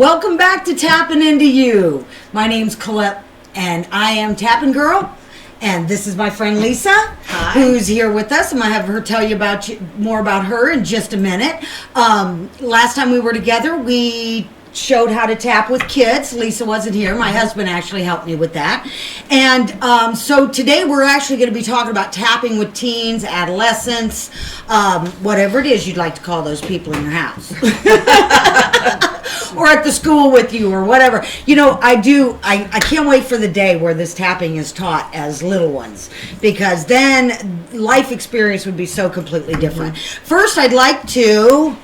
Welcome back to Tapping Into You. My name's Colette, and I am Tapping Girl. And this is my friend Lisa, who's here with us. I'm going to have her tell you more about her in just a minute. Last time we were together, we showed how to tap with kids. Lisa wasn't here. My husband actually helped me with that. And so today we're actually going to be talking about tapping with teens, adolescents, whatever it is you'd like to call those people in your house. Or at the school with you or whatever. You know, I can't wait for the day where this tapping is taught as little ones, because then life experience would be so completely different. First, I'd like to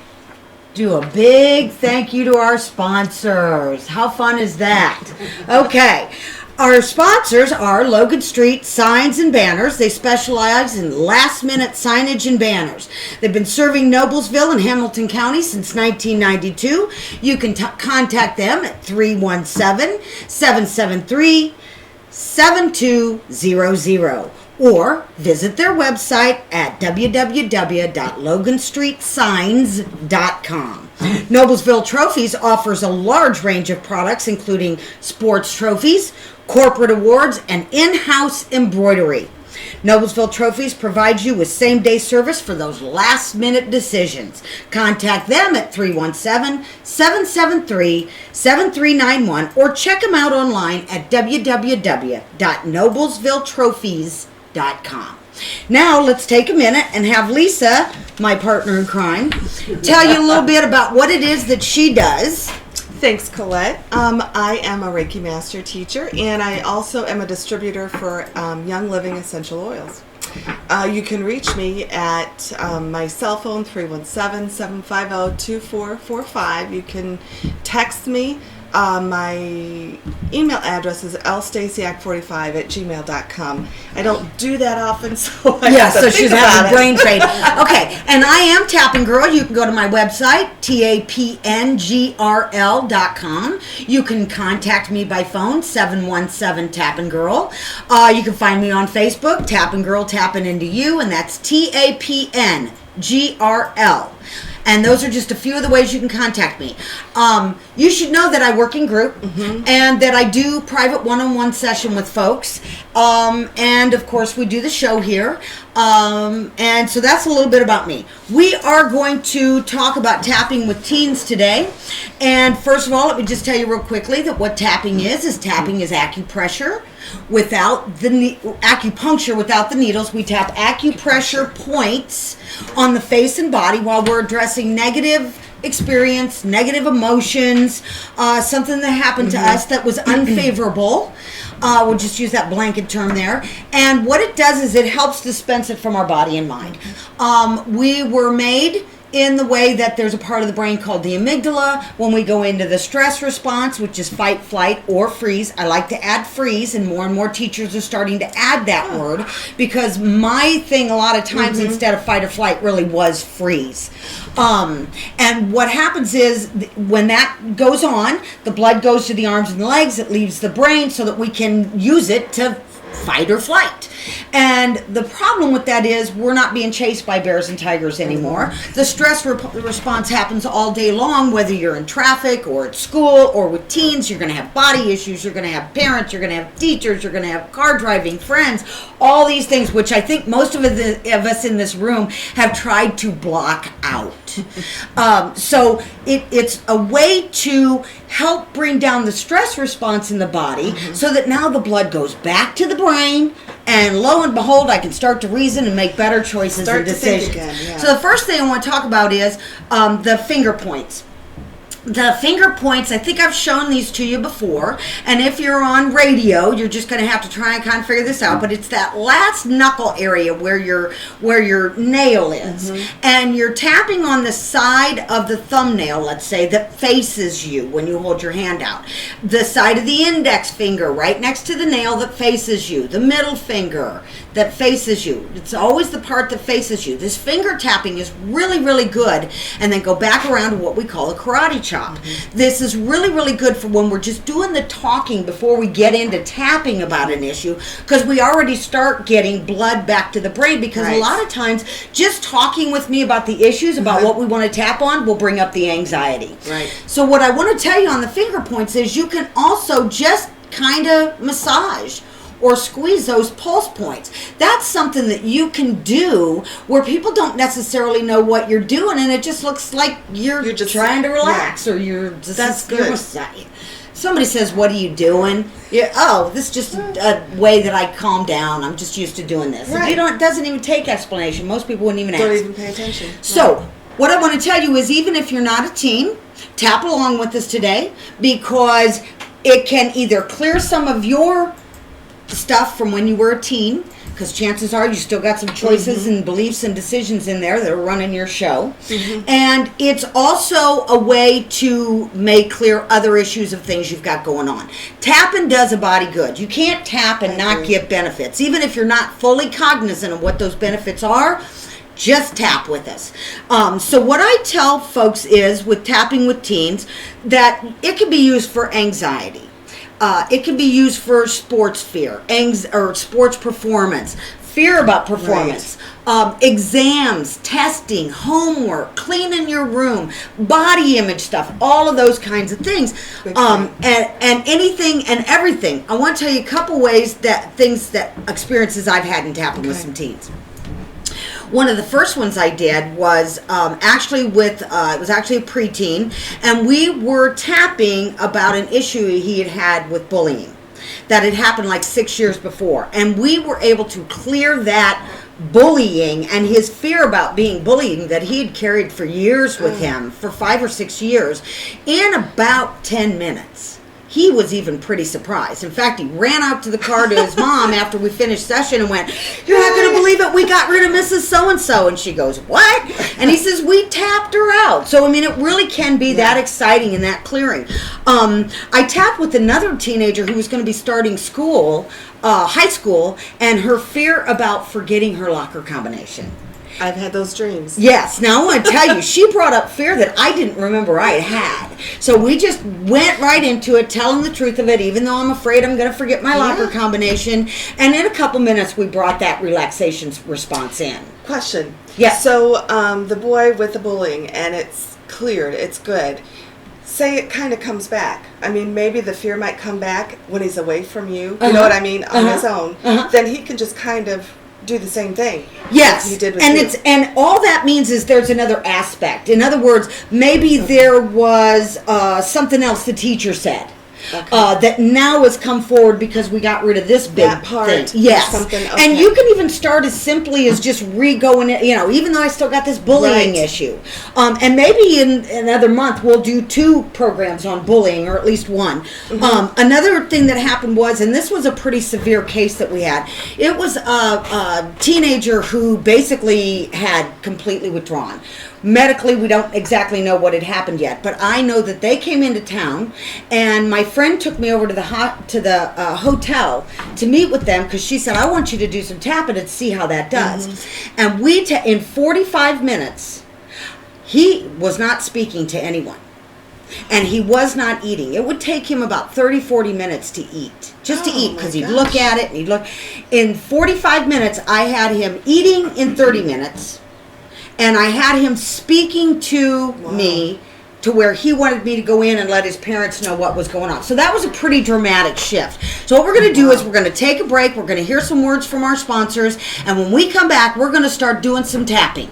do a big thank you to our sponsors. How fun is that? Okay. Our sponsors are Logan Street Signs and Banners. They specialize in last-minute signage and banners. They've been serving Noblesville and Hamilton County since 1992. You can contact them at 317-773-7200 or visit their website at www.loganstreetsigns.com. Noblesville Trophies offers a large range of products, including sports trophies, corporate awards, and in-house embroidery. Noblesville Trophies provides you with same-day service for those last-minute decisions. Contact them at 317-773-7391 or check them out online at www.noblesvilletrophies.com. Now, let's take a minute and have Lisa, my partner in crime, tell you a little bit about what it is that she does. Thanks, Colette. I am a Reiki Master teacher, and I also am a distributor for Young Living Essential Oils. You can reach me at my cell phone, 317-750-2445. You can text me. My email address is lstasiak45@gmail.com. I don't do that often, so I have to think she's about having it. brain trade. Okay, and I am Tapping Girl. You can go to my website, tapngrl.com. You can contact me by phone, 717 Tapping Girl. You can find me on Facebook, Tapping Girl, Tapping Into You, and that's TAPNGRL. And those are just a few of the ways you can contact me. You should know that I work in group and that I do private one-on-one session with folks. And, of course, we do the show here. And so that's a little bit about me. We are going to talk about tapping with teens today. And first of all, let me just tell you real quickly that what tapping is acupressure without the acupuncture without the needles. We tap acupressure points on the face and body while we're addressing negative experience, negative emotions, something that happened to us that was unfavorable. We'll just use that blanket term there. And what it does is it helps dispense it from our body and mind. We were made in the way that there's a part of the brain called the amygdala. When we go into the stress response, which is fight, flight, or freeze, I like to add freeze, and more teachers are starting to add that word, because my thing a lot of times instead of fight or flight really was freeze. And what happens is when that goes on, the blood goes to the arms and the legs, it leaves the brain so that we can use it to fight or flight. And the problem with that is we're not being chased by bears and tigers anymore. The stress response happens all day long, whether you're in traffic or at school or with teens. You're going to have body issues, you're going to have parents, you're going to have teachers, you're going to have car driving friends, all these things, which I think most of us in this room have tried to block out. So it's a way to help bring down the stress response in the body so that now the blood goes back to the brain, and lo and behold, I can start to reason and make better choices and decisions. So the first thing I want to talk about is the finger points. The finger points, I think I've shown these to you before, and if you're on radio, you're just going to have to try and kind of figure this out, but it's that last knuckle area where your nail is, and you're tapping on the side of the thumbnail, let's say, that faces you when you hold your hand out. The side of the index finger right next to the nail that faces you. The middle finger that faces you. It's always the part that faces you. This finger tapping is really, really good, and then go back around to what we call a karate chop. workshop. This is really, really good for when we're just doing the talking before we get into tapping about an issue, because we already start getting blood back to the brain, because a lot of times just talking with me about the issues, about what we want to tap on, will bring up the anxiety. Right. So what I want to tell you on the finger points is you can also just kind of massage or squeeze those pulse points. That's something that you can do where people don't necessarily know what you're doing, and it just looks like you're just trying to relax, or you're just... That's good. Somebody says, "What are you doing?" Yeah, oh, this is just a way that I calm down. I'm just used to doing this. Right. It doesn't even take explanation. Most people wouldn't even ask. Don't even pay attention. So, what I want to tell you is, even if you're not a teen, tap along with us today, because it can either clear some of your stuff from when you were a teen, because chances are you still got some choices and beliefs and decisions in there that are running your show. And it's also a way to make clear other issues of things you've got going on. Tapping does a body good. You can't tap and not get benefits. Even if you're not fully cognizant of what those benefits are, just tap with us. So what I tell folks is, with tapping with teens, that it can be used for anxiety. It can be used for sports fear, or sports performance, fear about performance, exams, testing, homework, cleaning your room, body image stuff, all of those kinds of things, and anything and everything. I want to tell you a couple ways experiences I've had in tapping with some teens. One of the first ones I did was actually with, it was actually a preteen, and we were tapping about an issue he had with bullying that had happened like 6 years before. And we were able to clear that bullying and his fear about being bullied that he had carried for years with him, for 5 or 6 years, in about 10 minutes. He was even pretty surprised. In fact, he ran out to the car to his mom after we finished session and went, "You're not going to believe it, we got rid of Mrs. So-and-so." And she goes, "What?" And he says, "We tapped her out." So, I mean, it really can be that exciting and that clearing. I tapped with another teenager who was going to be starting school, high school, and her fear about forgetting her locker combination. I've had those dreams. Yes. Now, I want to tell you, she brought up fear that I didn't remember I had. So we just went right into it, telling the truth of it, even though I'm afraid I'm going to forget my locker combination. And in a couple minutes, we brought that relaxation response in. Question. Yes. So the boy with the bullying, and it's cleared, it's good. Say it kind of comes back. I mean, maybe the fear might come back when he's away from you. You know what I mean? On his own. Then he can just kind of do the same thing. Yes, like he did with and you. and all that means is there's another aspect. In other words, maybe there was something else the teacher said. That now has come forward because we got rid of this big thing. Yes. And you can even start as simply as just re-going it, even though I still got this bullying issue. And maybe in another month we'll do 2 programs on bullying, or at least 1. Another thing that happened was, and this was a pretty severe case that we had, it was a teenager who basically had completely withdrawn. Medically, we don't exactly know what had happened yet, but I know that they came into town, and my friend took me over to the hotel to meet with them, because she said, "I want you to do some tapping and see how that does." And in 45 minutes, he was not speaking to anyone, and he was not eating. It would take him about 30, 40 minutes to eat, just to eat, because he'd look at it, and he'd look. In 45 minutes, I had him eating in 30 minutes. And I had him speaking to me to where he wanted me to go in and let his parents know what was going on. So that was a pretty dramatic shift. So what we're going to do is we're going to take a break. We're going to hear some words from our sponsors. And when we come back, we're going to start doing some tapping.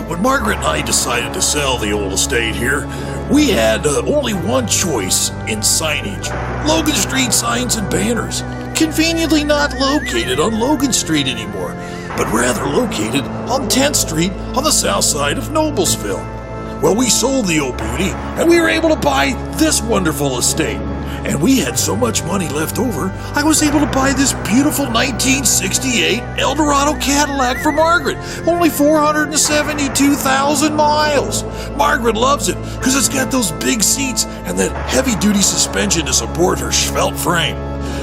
When Margaret and I decided to sell the old estate here, we had only one choice in signage: Logan Street signs and banners. Conveniently not located on Logan Street anymore, but rather located on 10th Street on the south side of Noblesville. Well, we sold the old beauty, and we were able to buy this wonderful estate. And we had so much money left over, I was able to buy this beautiful 1968 Eldorado Cadillac for Margaret. Only 472,000 miles. Margaret loves it because it's got those big seats and that heavy-duty suspension to support her svelte frame.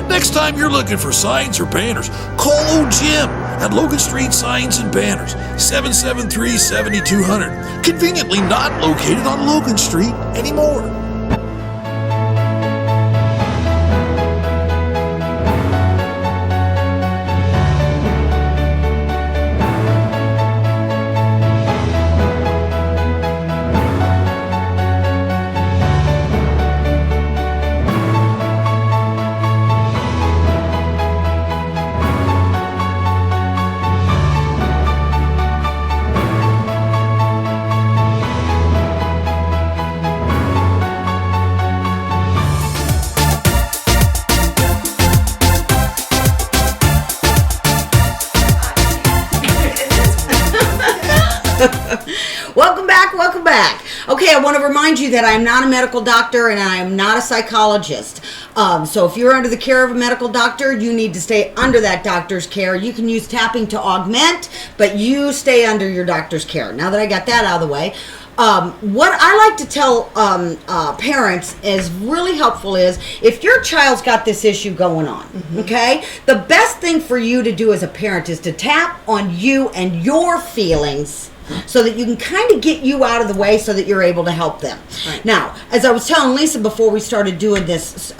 Next time you're looking for signs or banners, call old Jim at Logan Street Signs and Banners, 773-7200. Conveniently not located on Logan Street anymore. Welcome back. Okay, I want to remind you that I'm not a medical doctor and I am not a psychologist. So if you're under the care of a medical doctor, you need to stay under that doctor's care. You can use tapping to augment, but you stay under your doctor's care. Now that I got that out of the way, what I like to tell parents is really helpful is if your child's got this issue going on, okay, the best thing for you to do as a parent is to tap on you and your feelings so that you can kind of get you out of the way so that you're able to help them. Right. Now, as I was telling Lisa before we started doing this,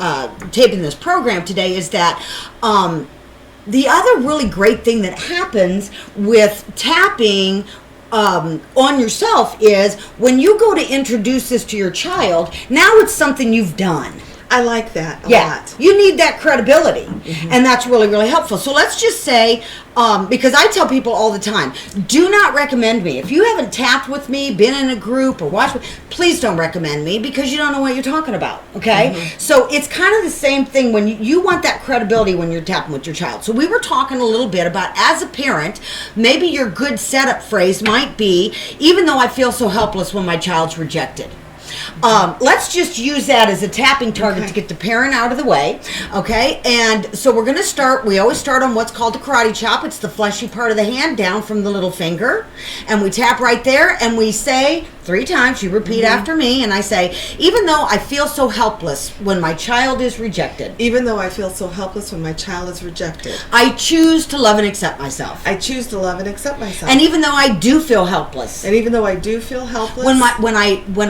taping this program today, is that the other really great thing that happens with tapping on yourself is when you go to introduce this to your child, now it's something you've done. I like that a lot. You need that credibility, and that's really, really helpful. So let's just say, because I tell people all the time, do not recommend me. If you haven't tapped with me, been in a group, or watched, please don't recommend me because you don't know what you're talking about, okay? So it's kind of the same thing when you want that credibility when you're tapping with your child. So we were talking a little bit about, as a parent, maybe your good setup phrase might be, even though I feel so helpless when my child's rejected. Let's just use that as a tapping target to get the parent out of the way, okay? And so we're going to start, we always start on what's called the karate chop. It's the fleshy part of the hand down from the little finger. And we tap right there and we say 3 times, you repeat after me, and I say, even though I feel so helpless when my child is rejected. Even though I feel so helpless when my child is rejected. I choose to love and accept myself. I choose to love and accept myself. And even though I do feel helpless. And even though I do feel helpless. When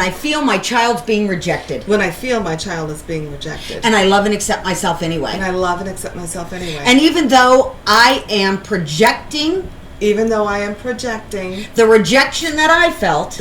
I feel my child's being rejected. When I feel my child is being rejected. And I love and accept myself anyway. And I love and accept myself anyway. And even though I am projecting. Even though I am projecting the rejection that I felt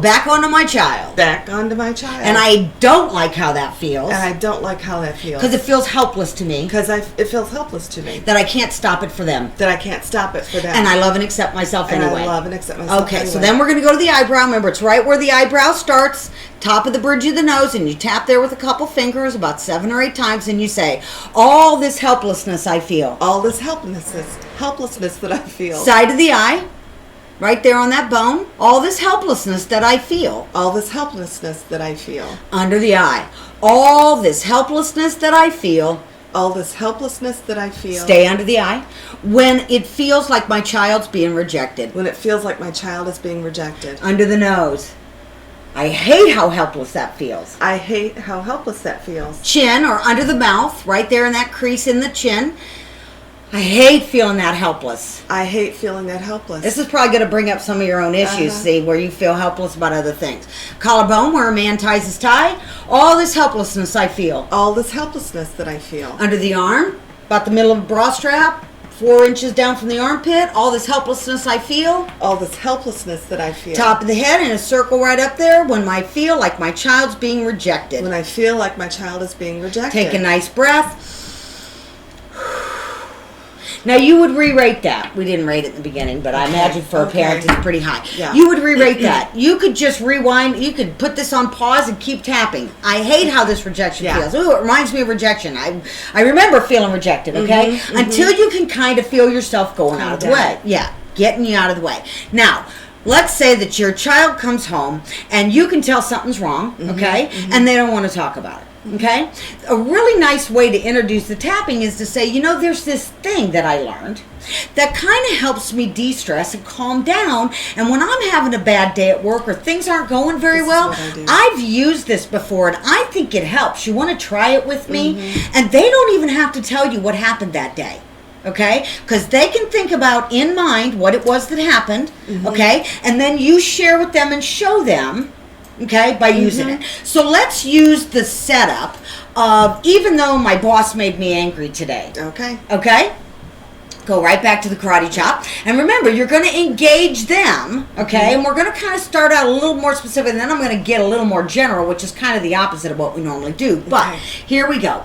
back onto my child. And I don't like how that feels. Because it feels helpless to me. It feels helpless to me. That I can't stop it for them. And I love and accept myself anyway. Okay, so then we're going to go to the eyebrow. Remember, it's right where the eyebrow starts. Top of the bridge of the nose, and you tap there with a couple fingers about 7 or 8 times, and you say, all this helplessness I feel. All this helplessness that I feel. Side of the eye, right there on that bone. All this helplessness that I feel. All this helplessness that I feel. Under the eye. All this helplessness that I feel. All this helplessness that I feel. Stay under the eye. When it feels like my child's being rejected. When it feels like my child is being rejected. Under the nose. I hate how helpless that feels. I hate how helpless that feels. Chin, or under the mouth, right there in that crease in the chin. I hate feeling that helpless. I hate feeling that helpless. This is probably going to bring up some of your own issues, see, where you feel helpless about other things. Collarbone, where a man ties his tie. All this helplessness I feel. All this helplessness that I feel. Under the arm, about the middle of the bra strap. 4 inches down from the armpit, all this helplessness I feel. All this helplessness that I feel. Top of the head in a circle right up there when I feel like my child's being rejected. When I feel like my child is being rejected. Take a nice breath. Now you would re-rate that. We didn't rate it in the beginning, but I imagine for a parent it's pretty high. Yeah. You would re-rate that. You could just rewind. You could put this on pause and keep tapping. I hate how this rejection feels. Ooh, it reminds me of rejection. I remember feeling rejected, okay? Until you can kind of feel yourself going out of the way. Yeah, getting you out of the way. Now, let's say that your child comes home and you can tell something's wrong, okay? And they don't want to talk about it. Okay? A really nice way to introduce the tapping is to say, you know, there's this thing that I learned that kind of helps me de-stress and calm down. And when I'm having a bad day at work or things aren't going very well, I've used this before and I think it helps. You want to try it with me? And they don't even have to tell you what happened that day. Okay? Because they can think about in mind what it was that happened. Okay? And then you share with them and show them, okay, by using it. So let's use the setup of, even though my boss made me angry today. Okay. Okay? Go right back to the karate chop. And remember, you're going to engage them, okay? And we're going to kind of start out a little more specific, and then I'm going to get a little more general, which is kind of the opposite of what we normally do. But here we go.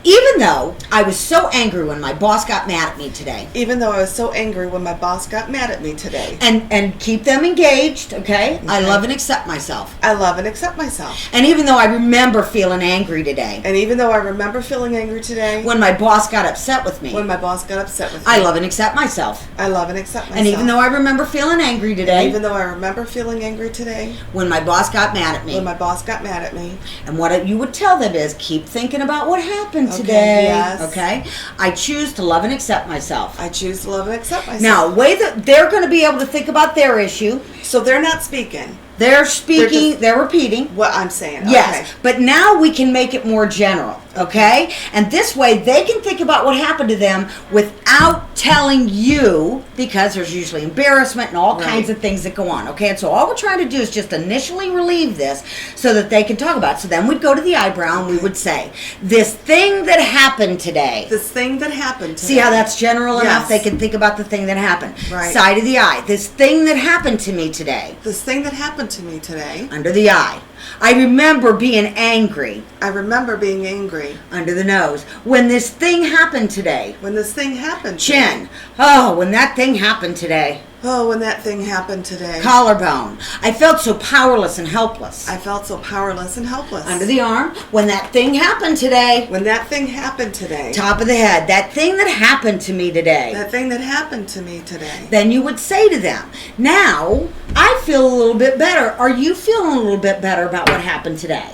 Even though I was so angry when my boss got mad at me today. Even though I was so angry when my boss got mad at me today. And keep them engaged, okay? I love and accept myself. I love and accept myself. And even though I remember feeling angry today. And even though I remember feeling angry today. When my boss got upset with me. When my boss got upset with me. I love and accept myself. I love and accept myself. And even though I remember feeling angry today. And even though I remember feeling angry today. When my boss got mad at me. When my boss got mad at me. And what you would tell them is, keep thinking about what happened today. Yes. Okay? I choose to love and accept myself. I choose to love and accept myself. Now, way that they're going to be able to think about their issue. So they're not speaking. They're speaking, they're repeating. What I'm saying. Yes. Okay. But now we can make it more general. Okay? And this way they can think about what happened to them without telling you, because there's usually embarrassment and all kinds of things that go on. Okay? And so all we're trying to do is just initially relieve this so that they can talk about it. So then we'd go to the eyebrow and we would say, this thing that happened today. This thing that happened today. See how that's general enough? They can think about the thing that happened. Right. Side of the eye. This thing that happened to me today. This thing that happened to me today. Under the eye. I remember being angry. I remember being angry. Under the nose. When this thing happened today. When this thing happened Chin. today. Oh, when that thing happened today. Oh, when that thing happened today. Collarbone. I felt so powerless and helpless. I felt so powerless and helpless. Under the arm. When that thing happened today. When that thing happened today. Top of the head. That thing that happened to me today. That thing that happened to me today. Then you would say to them, now I feel a little bit better. Are you feeling a little bit better about what happened today?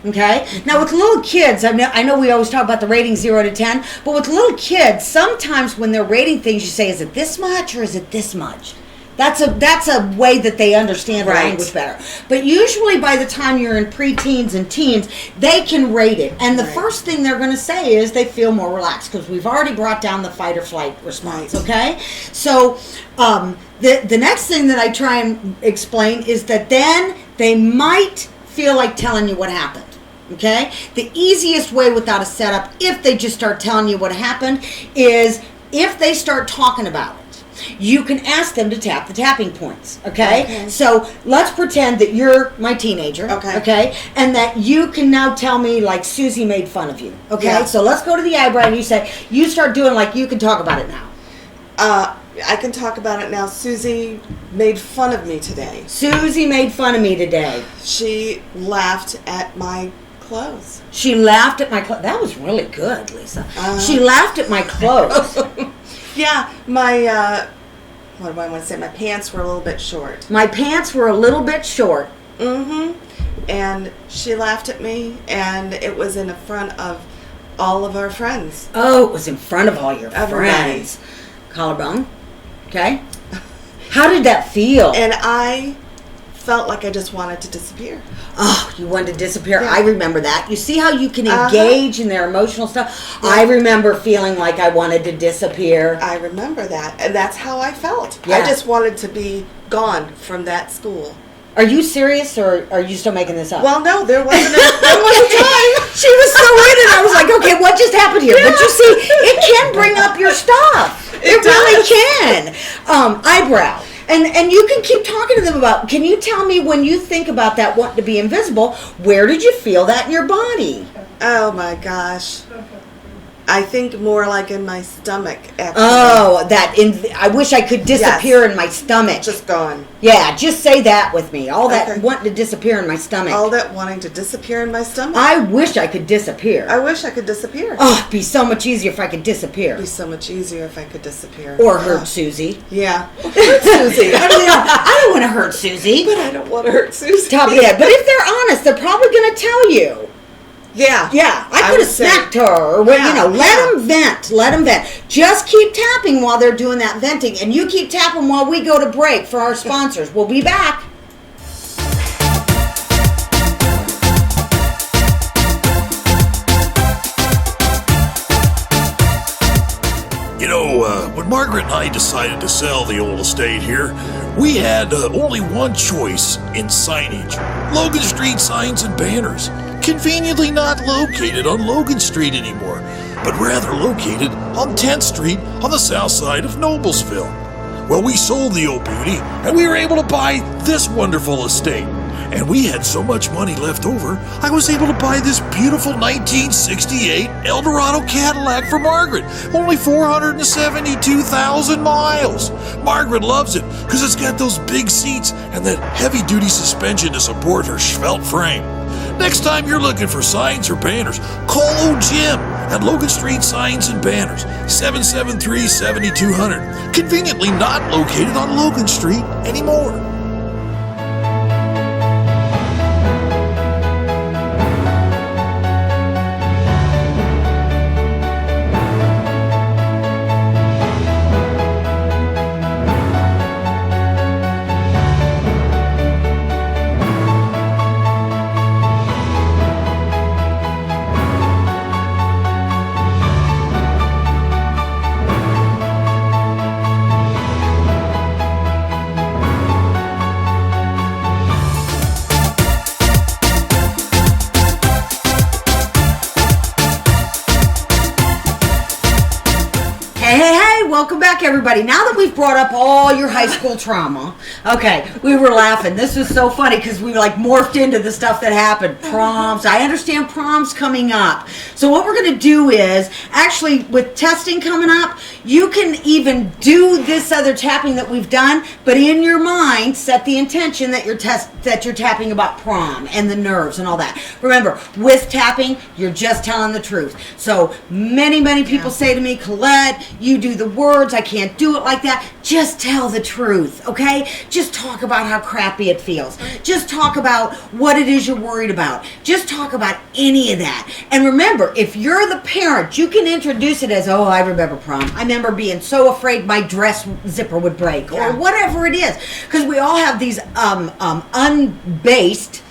Okay? Now with little kids, I know we always talk about the rating 0 to 10, but with little kids, sometimes when they're rating things, you say, is it this much or is it this much? That's a way that they understand language better. But usually by the time you're in preteens and teens, they can rate it. And the first thing they're going to say is they feel more relaxed because we've already brought down the fight or flight response, okay? So the next thing that I try and explain is that then they might feel like telling you what happened. Okay? The easiest way without a setup, if they just start telling you what happened, is if they start talking about it. You can ask them to tap the tapping points, okay? So let's pretend that you're my teenager, okay? And that you can now tell me, like, Susie made fun of you, okay? Yeah. So let's go to the eyebrow and you start doing like you can talk about it now. I can talk about it now. Susie made fun of me today. Susie made fun of me today. She laughed at my clothes. She laughed at my clothes. That was really good, Lisa. She laughed at my clothes. Yeah, my, what do I want to say? My pants were a little bit short. My pants were a little bit short. And she laughed at me, and it was in front of all of our friends. Oh, it was in front of all your Everybody. friends. Collarbone. Okay. How did that feel? And I felt like I just wanted to disappear. Oh, you wanted to disappear. Yeah. I remember that. You see how you can engage in their emotional stuff? Yeah. I remember feeling like I wanted to disappear. I remember that. And that's how I felt. Yeah. I just wanted to be gone from that school. Are you serious, or are you still making this up? Well, no, there wasn't a time. She was so in it. I was like, okay, what just happened here? Yeah. But you see, it can bring up your stuff. It really can. Eyebrow. And you can keep talking to them about, can you tell me when you think about that wanting to be invisible, where did you feel that in your body? Oh my gosh. I think more like in my stomach, actually. Oh, I wish I could disappear in my stomach. Just gone. Yeah, just say that with me. All that wanting to disappear in my stomach. All that wanting to disappear in my stomach. I wish I could disappear. I wish I could disappear. Oh, it'd be so much easier if I could disappear. It'd be so much easier if I could disappear. Or hurt Susie. Yeah. Hurt Susie. I don't want to hurt Susie. But I don't want to hurt Susie. Top of the head. But if they're honest, they're probably going to tell you. Yeah. Yeah, I could would have say- smacked her, or let Yeah. them vent. Let them vent. Just keep tapping while they're doing that venting, and you keep tapping while we go to break for our sponsors. We'll be back. You know, when Margaret and I decided to sell the old estate here, we had only one choice in signage. Logan Street signs and banners. Conveniently not located on Logan Street anymore, but rather located on 10th Street on the south side of Noblesville. Well, we sold the old beauty, and we were able to buy this wonderful estate. And we had so much money left over, I was able to buy this beautiful 1968 Eldorado Cadillac for Margaret. Only 472,000 miles. Margaret loves it because it's got those big seats and that heavy-duty suspension to support her svelte frame. Next time you're looking for signs or banners, call old Jim at Logan Street Signs and Banners, 773-7200. Conveniently not located on Logan Street anymore. Hey, welcome back, everybody. Now that we've brought up all your high school trauma, okay, we were laughing. This was so funny because we like morphed into the stuff that happened. Proms. I understand proms coming up. So what we're going to do is, actually, with testing coming up, you can even do this other tapping that we've done, but in your mind, set the intention that you're tapping about prom and the nerves and all that. Remember, with tapping, you're just telling the truth. So many people say to me, Colette, you do the words, I can't do it like that. Just tell the truth, okay? Just talk about how crappy it feels. Just talk about what it is you're worried about. Just talk about any of that. And remember, if you're the parent, you can introduce it as, oh, I remember prom. I remember being so afraid my dress zipper would break, or whatever it is. Because we all have these unbased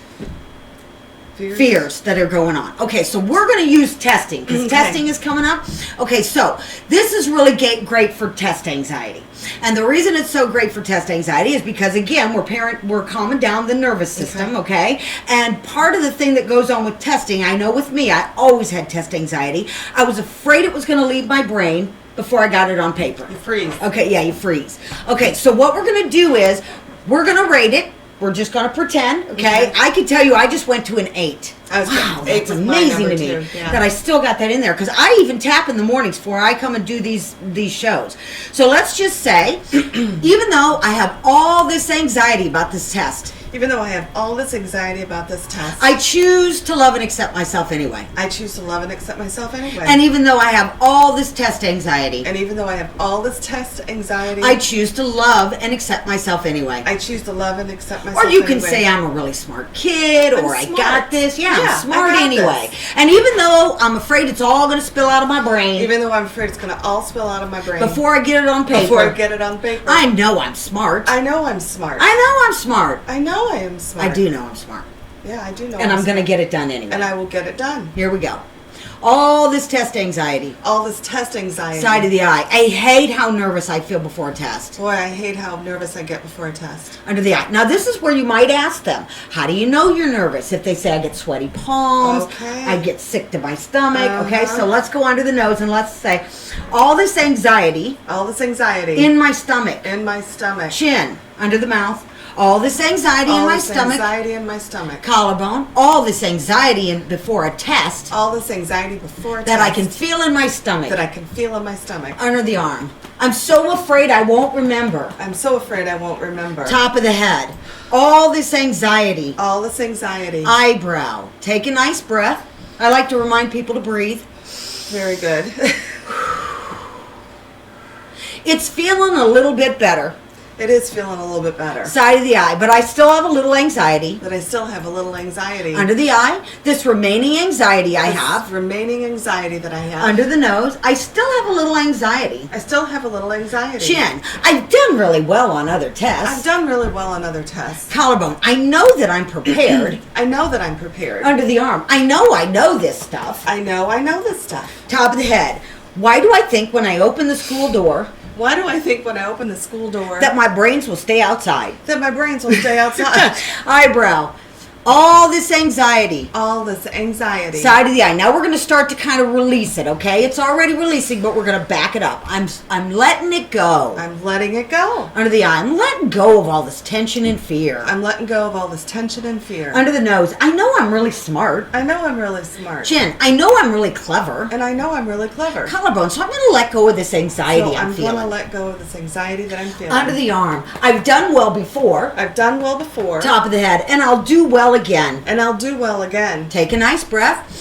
fears that are going on. Okay, so we're going to use testing because testing is coming up. Okay, so this is really great for test anxiety. And the reason it's so great for test anxiety is because, again, we're calming down the nervous system, okay? And part of the thing that goes on with testing, I know with me, I always had test anxiety. I was afraid it was going to leave my brain before I got it on paper. You freeze. Okay, yeah, you freeze. Okay, so what we're going to do is we're going to rate it. We're just going to pretend, okay? I can tell you I just went to an 8. Wow, that's amazing to me that I still got that in there, because I even tap in the mornings before I come and do these shows. So let's just say, even though I have all this anxiety about this test, Even though I have all this anxiety about this test, I choose to love and accept myself anyway. I choose to love and accept myself anyway. And even though I have all this test anxiety, And even though I have all this test anxiety, I choose to love and accept myself anyway. I choose to love and accept myself Or you can anyway. say I'm a really smart kid, or I smart. got this. Yeah, Yeah, I'm smart I got anyway. this. And even though I'm afraid it's all going to spill out of my brain Even though I'm afraid it's going to all spill out of my brain before I get it on paper, before I get it on paper, I know I'm smart. I know I'm smart. I know I'm smart. I know I am smart. I do know I'm smart. Yeah, I do know. And I'm going to get it done anyway. And I will get it done. Here we go. All this test anxiety. All this test anxiety. Side of the eye. I hate how nervous I feel before a test. Boy, I hate how nervous I get before a test. Under the eye. Now, this is where you might ask them, how do you know you're nervous? If they say, I get sweaty palms, Okay. I get sick to my stomach. Okay, Uh-huh. so let's go under the nose and let's say, all this anxiety All this anxiety in my stomach, in my stomach. chin, under the mouth, all this anxiety in All my this stomach, anxiety in my stomach. collarbone, all this anxiety before a test All this anxiety before a that I test can feel in my stomach, that I can feel in my stomach. under the arm. I'm so afraid I won't remember. I'm so afraid I won't remember. Top of the head, all this anxiety. All this anxiety. Eyebrow. Take a nice breath. I like to remind people to breathe. Very good. It's feeling a little bit better. It is feeling a little bit better. Side of the eye, but I still have a little anxiety. But I still have a little anxiety. Under the eye, this remaining anxiety I have. Remaining anxiety that I have. Under the nose, I still have a little anxiety. I still have a little anxiety. Chin, I've done really well on other tests. I've done really well on other tests. Collarbone, I know that I'm prepared. I know that I'm prepared. Under the arm, I know this stuff. I know this stuff. Top of the head, why do I think when I open the school door Why do I think when I open the school door that my brains will stay outside? that my brains will stay outside? Eyebrow, all this anxiety. All this anxiety. Side of the eye. Now we're going to start to kind of release it, okay? It's already releasing, but we're going to back it up. I'm letting it go. I'm letting it go. Under the eye, I'm letting go of all this tension and fear. I'm letting go of all this tension and fear. Under the nose, I know I'm really smart. I know I'm really smart. Chin, I know I'm really clever. And I know I'm really clever. Collarbone, so I'm going to let go of this anxiety I'm feeling. I'm going to let go of this anxiety that I'm feeling. Under the arm, I've done well before. I've done well before. Top of the head, and I'll do well again. And I'll do well again. Take a nice breath.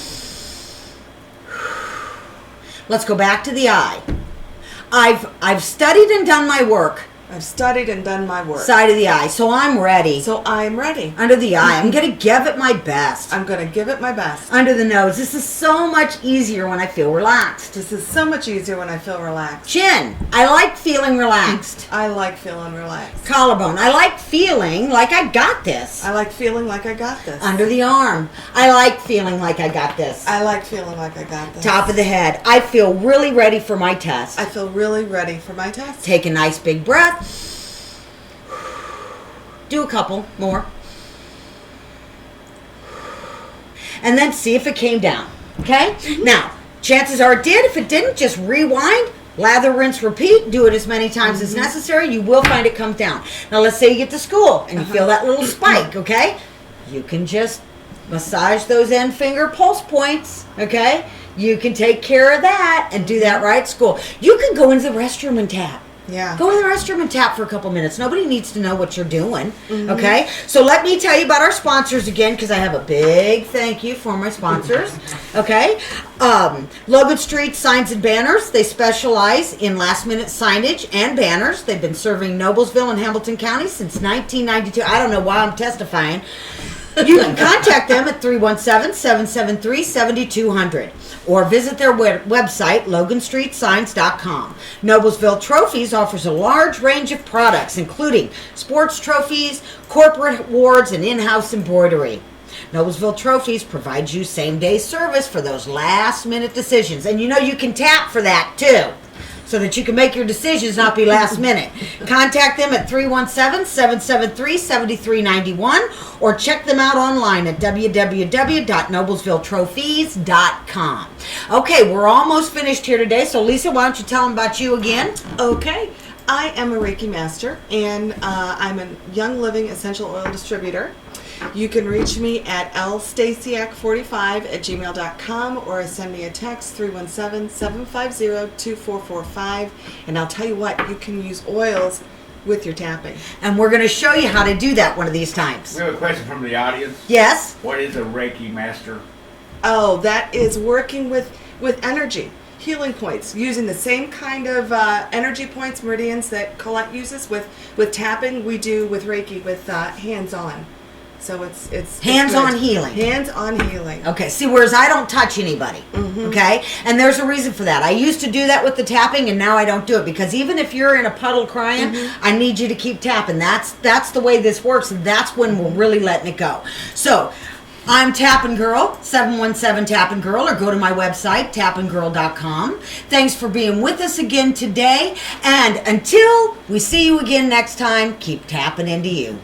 Let's go back to the eye. I've studied and done my work. I've studied and done my work. Side of the eye, so I'm ready. So I'm ready. Under the eye, I'm going to give it my best. I'm going to give it my best. Under the nose, this is so much easier when I feel relaxed. This is so much easier when I feel relaxed. Chin, I like feeling relaxed. I like feeling relaxed. Collarbone, I like feeling like I got this. I like feeling like I got this. Under the arm, I like feeling like I got this. I like feeling like I got this. Top of the head, I feel really ready for my test. I feel really ready for my test. Take a nice big breath. Do a couple more. And then see if it came down. Okay? Mm-hmm. Now, chances are it did. If it didn't, just rewind, lather, rinse, repeat. Do it as many times as necessary. You will find it comes down. Now, let's say you get to school and you feel that little spike, okay? You can just massage those end finger pulse points, okay? You can take care of that and do that right at school. You can go into the restroom and tap. Yeah. Go in the restroom and tap for a couple minutes. Nobody needs to know what you're doing, okay? So let me tell you about our sponsors again, because I have a big thank you for my sponsors, okay? Logan Street Signs and Banners. They specialize in last-minute signage and banners. They've been serving Noblesville and Hamilton County since 1992. I don't know why I'm testifying. You can contact them at 317-773-7200 or visit their website, loganstreetsigns.com. Noblesville Trophies offers a large range of products, including sports trophies, corporate awards, and in-house embroidery. Noblesville Trophies provides you same-day service for those last-minute decisions. And you know you can tap for that, too, so that you can make your decisions not be last minute. Contact them at 317-773-7391 or check them out online at www.noblesvilletrophies.com. Okay, we're almost finished here today, so Lisa, why don't you tell them about you again? Okay. I am a Reiki master, and I'm a Young Living essential oil distributor. You can reach me at lstasiak45@gmail.com or send me a text 317-750-2445. And I'll tell you what, you can use oils with your tapping. And we're going to show you how to do that one of these times. We have a question from the audience. Yes? What is a Reiki master? Oh, that is working with energy. Healing points, using the same kind of energy points, meridians that Colette uses with tapping, we do with Reiki with hands-on. So it's Hands-on good. healing. Hands-on healing. Okay, see, whereas I don't touch anybody, okay? And there's a reason for that. I used to do that with the tapping, and now I don't do it, because even if you're in a puddle crying, I need you to keep tapping. That's the way this works, and that's when we're really letting it go. So, I'm Tappin' Girl, 717 Tappin' Girl, or go to my website, tappinggirl.com. Thanks for being with us again today, and until we see you again next time, keep tapping into you.